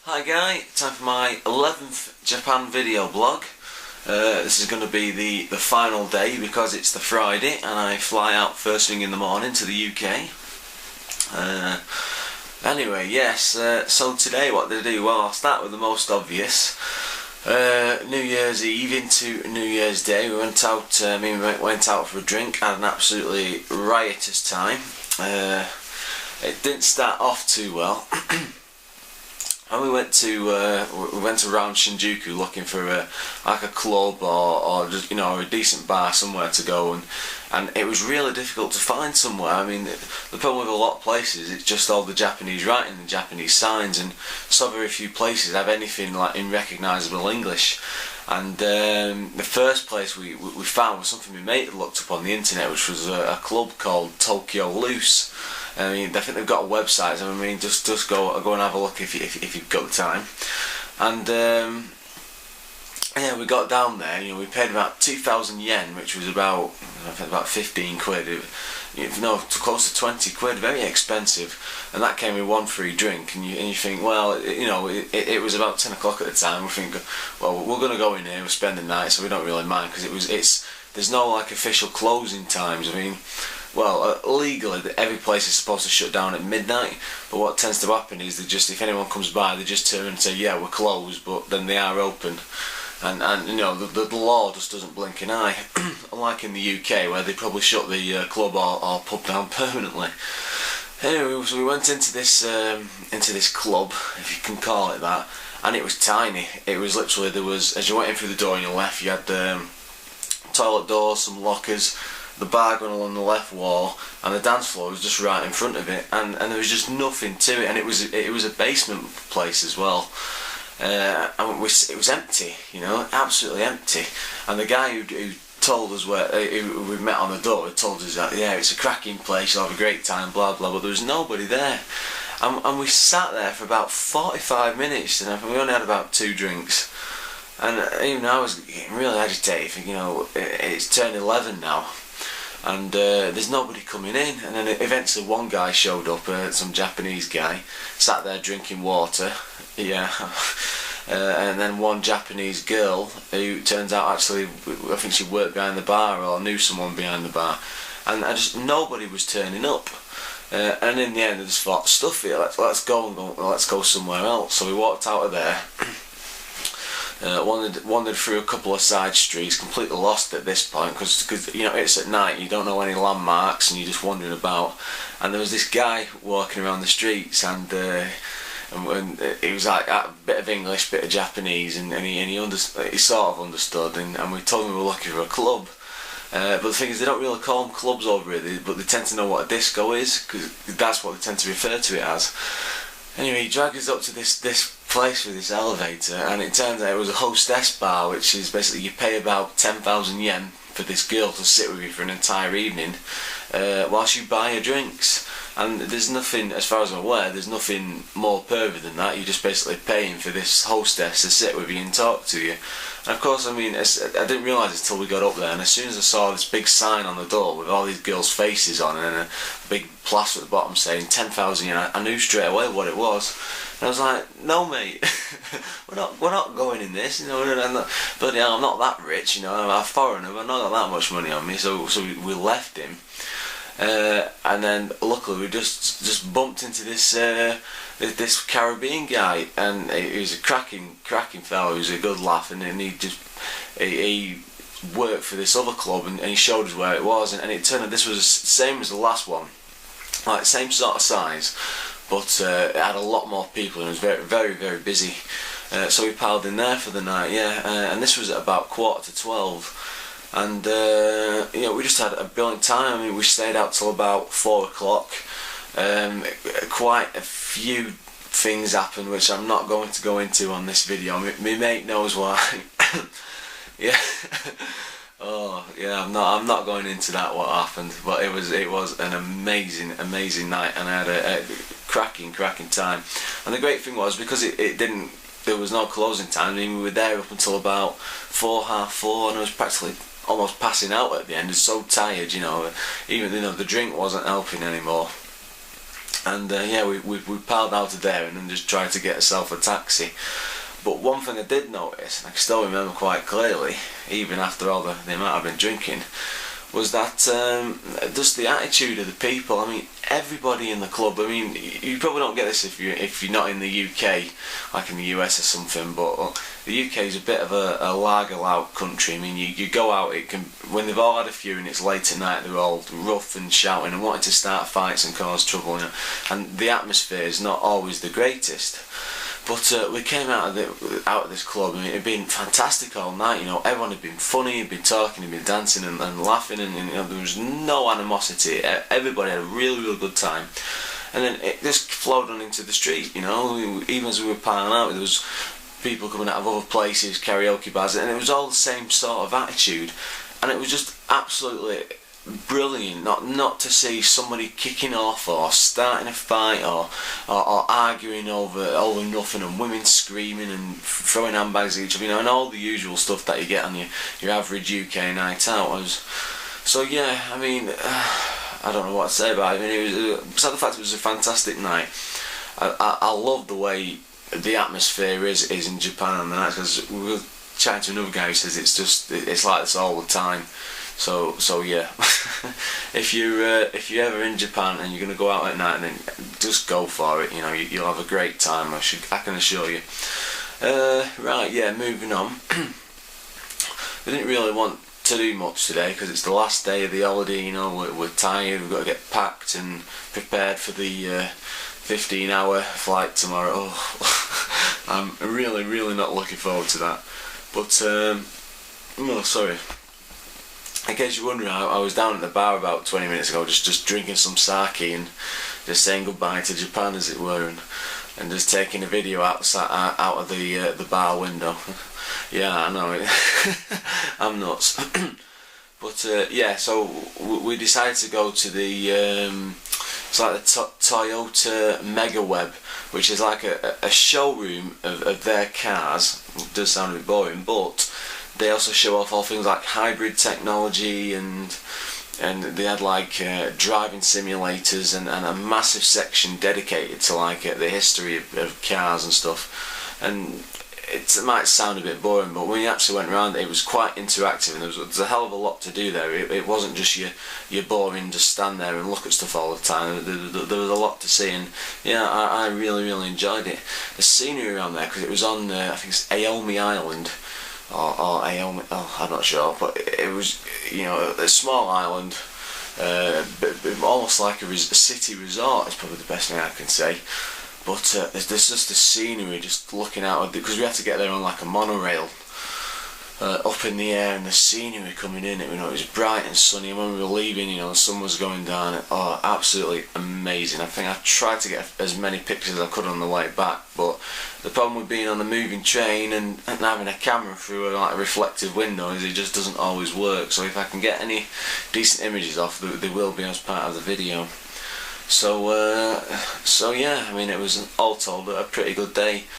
Hi guys, time for my 11th Japan video blog. This is going to be the final day because it's the Friday and I fly out first thing in the morning to the UK. Anyway, yes, so today what did I do? Well, I'll start with the most obvious. New Year's Eve into New Year's Day, we went out, went out for a drink, had an absolutely riotous time. It didn't start off too well. And we went around Shinjuku looking for a club or just a decent bar somewhere to go, and it was really difficult to find somewhere. I mean, the problem with a lot of places, it's just all the Japanese writing and Japanese signs, and so very few places have anything like in recognisable English. And the first place we found was something my mate had looked up on the internet, which was a club called Tokyo Loose. I mean, I think they've got a website. So I mean, just go and have a look if you've got the time. And yeah, we got down there. We paid about 2,000 yen, which was about 15 quid. Close to 20 quid. Very expensive. And that came with one free drink. And you think, well, it was about 10 o'clock at the time. We think, well, we're gonna go in here. We'll spend the night, so we don't really mind because there's no like official closing times. I mean. Well, legally, every place is supposed to shut down at midnight, but what tends to happen is if anyone comes by, they just turn and say, yeah, we're closed, but then they are open. And the law just doesn't blink an eye, unlike in the UK, where they probably shut the club or pub down permanently. Anyway, so we went into this club, if you can call it that, and it was tiny. It was literally, as you went in through the door on your left, you had toilet doors, some lockers, the bar going along the left wall, and the dance floor was just right in front of it, and there was just nothing to it, and it was a basement place as well, and it was empty, absolutely empty. And the guy who told us who we met on the door told us that, yeah, it's a cracking place, you'll have a great time, blah blah, but there was nobody there, and we sat there for about 45 minutes, and we only had about 2 drinks, and even I was getting really agitated, thinking, it's turned 11 now. And there's nobody coming in, and then eventually one guy showed up, some Japanese guy, sat there drinking water, yeah, and then one Japanese girl who turns out actually, I think she worked behind the bar or knew someone behind the bar, and nobody was turning up, and in the end I just thought, stuff it, let's go somewhere else. So we walked out of there. Wandered through a couple of side streets, completely lost at this point because it's at night, you don't know any landmarks and you're just wandering about, and there was this guy walking around the streets, and he was like a bit of English, bit of Japanese, and he sort of understood, and we told him we were looking for a club, but the thing is, they don't really call them clubs over here, but they tend to know what a disco is because that's what they tend to refer to it as. Anyway, he dragged us up to this place with this elevator, and it turns out it was a hostess bar, which is basically you pay about 10,000 yen for this girl to sit with you for an entire evening whilst you buy your drinks. And there's nothing, as far as I'm aware, there's nothing more pervy than that. You're just basically paying for this hostess to sit with you and talk to you. And of course, I mean, I didn't realise it until we got up there, and as soon as I saw this big sign on the door with all these girls' faces on it and a big plaster at the bottom saying 10,000 yen, I knew straight away what it was. And I was like, no mate, we're not going in this, bloody hell, I'm not that rich, I'm a foreigner, I've not got that much money on me, so we left him. And then luckily we just bumped into this Caribbean guy, and he was a cracking fellow. He was a good laugh, and he worked for this other club, and he showed us where it was, and it turned out this was the same as the last one, like same sort of size, but it had a lot more people, and it was very very very busy. So we piled in there for the night, yeah, and this was at about 11:45. And we just had a brilliant time. I mean, we stayed out till about 4 o'clock. Quite a few things happened, which I'm not going to go into on this video. My mate knows why. Yeah. Oh yeah, I'm not going into that what happened, but it was an amazing night, and I had a cracking time. And the great thing was, because there was no closing time. I mean, we were there up until about 4:30, and I was practically almost passing out at the end. I was so tired, even the drink wasn't helping anymore. And yeah, we piled out of there and then just tried to get ourselves a taxi. But one thing I did notice, and I can still remember quite clearly, even after all the amount I've been drinking, was that just the attitude of the people. I mean, everybody in the club. I mean, you probably don't get this if you're not in the UK, like in the US or something. But the UK is a bit of a lager lout country. I mean, you go out, it can, when they've all had a few and it's late at night, they're all rough and shouting and wanting to start fights and cause trouble. You know? And the atmosphere is not always the greatest. But we came out of this club, and it had been fantastic all night. You know, everyone had been funny, had been talking, had been dancing and laughing, and you know, there was no animosity. Everybody had a really good time. And then it just flowed on into the street. You know, even as we were piling out, there was people coming out of other places, karaoke bars, and it was all the same sort of attitude. And it was just absolutely brilliant not to see somebody kicking off or starting a fight or arguing over nothing, and women screaming and throwing handbags at each other, you know, and all the usual stuff that you get on your average UK night out. So yeah, I mean, I don't know what to say about it. I mean, it was, besides the fact it was a fantastic night, I love the way the atmosphere is in Japan on the night, because we were chatting to another guy who says it's like this all the time. So yeah, if you're ever in Japan and you're gonna go out at night, then just go for it. You know, you'll have a great time. I can assure you. Right, yeah, moving on. We didn't really want to do much today because it's the last day of the holiday. You know, we're tired. We've got to get packed and prepared for the 15-hour flight tomorrow. Oh, I'm really not looking forward to that. But oh, sorry. In case you're wondering, I was down at the bar about 20 minutes ago, just drinking some sake and just saying goodbye to Japan, as it were, and just taking a video out of the bar window. Yeah, I know it. I'm nuts. But yeah, so we decided to go to the it's like the Toyota Mega Web, which is like a showroom of their cars. It does sound a bit boring, but they also show off all things like hybrid technology, and they had like driving simulators and a massive section dedicated to like the history of cars and stuff. And it might sound a bit boring, but when you actually went around it was quite interactive, and there was a hell of a lot to do there. It wasn't just your boring just stand there and look at stuff all the time. There was a lot to see, and yeah, I really enjoyed it. The scenery around there, because it was on I think it's Aomi Island, or Aomi, I'm not sure, but it was, you know, a small island, but almost like a city resort is probably the best thing I can say. But there's just the scenery, just looking out, because we had to get there on like a monorail, up in the air, and the scenery coming in. It was bright and sunny, and when we were leaving, you know, the sun was going down. Oh, absolutely amazing. I think I tried to get as many pictures as I could on the way back, but the problem with being on the moving train and having a camera through a reflective window is it just doesn't always work. So if I can get any decent images off, they will be as part of the video. So yeah, I mean, it was all told a pretty good day.